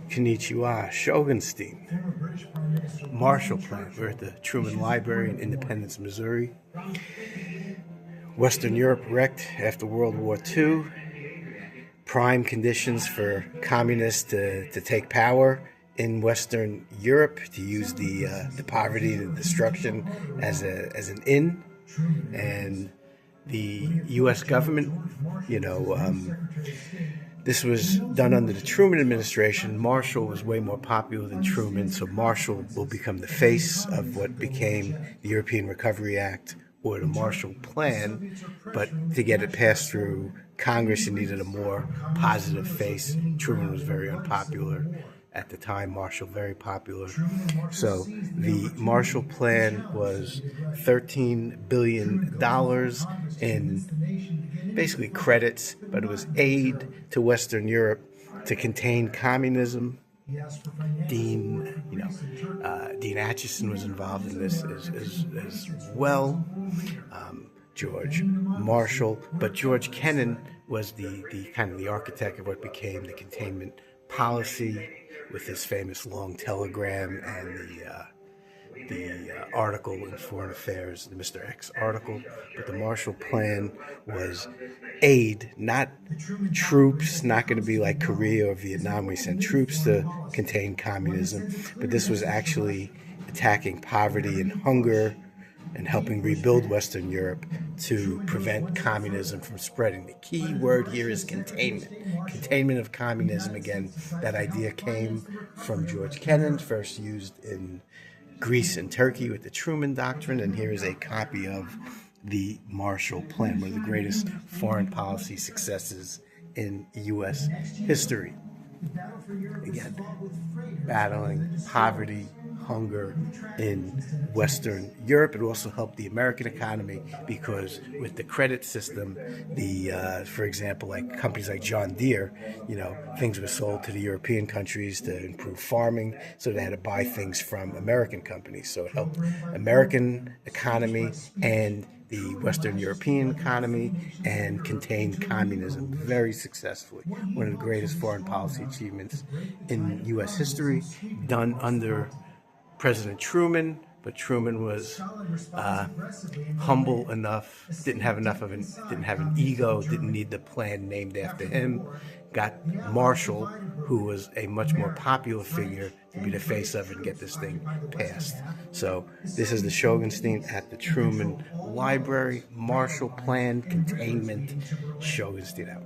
Konnichiwa, Shogunstein, Marshall Plan. We're at the Truman Library in Independence, Missouri. Western Europe wrecked after World War II. Prime conditions for communists to take power in Western Europe, to use the poverty, the destruction as an in. And the U.S. government, this was done under the Truman administration. Marshall was way more popular than Truman, so Marshall will become the face of what became the European Recovery Act, or the Marshall Plan. But to get it passed through Congress, you needed a more positive face. Truman was very unpopular at the time, Marshall very popular. So the Marshall Plan was $13 billion in basically credits, but it was aid to Western Europe to contain communism. Dean Acheson was involved in this as well. George Marshall, but George Kennan was the kind of the architect of what became the containment policy, with his famous long telegram and the article in Foreign Affairs, the Mr. X article. But the Marshall Plan was aid, not troops, not going to be like Korea or Vietnam, we sent troops to contain communism, but this was actually attacking poverty and hunger and helping rebuild Western Europe to prevent communism from spreading. The key word here is containment. Containment of communism. Again, that idea came from George Kennan, first used in Greece and Turkey with the Truman Doctrine, and here is a copy of the Marshall Plan, one of the greatest foreign policy successes in U.S. history. Again, battling poverty, hunger in Western Europe. It also helped the American economy because with the credit system, for example, like companies like John Deere, things were sold to the European countries to improve farming, so they had to buy things from American companies. So it helped American economy and the Western European economy and contained communism very successfully. One of the greatest foreign policy achievements in U.S. history, done under President Truman, but Truman was humble enough, didn't have an ego, didn't need the plan named after him. Got Marshall, who was a much more popular figure, to be the face of it and get this thing passed. So this is the Shogunstein at the Truman Library. Marshall Plan, Containment, Shogunstein out.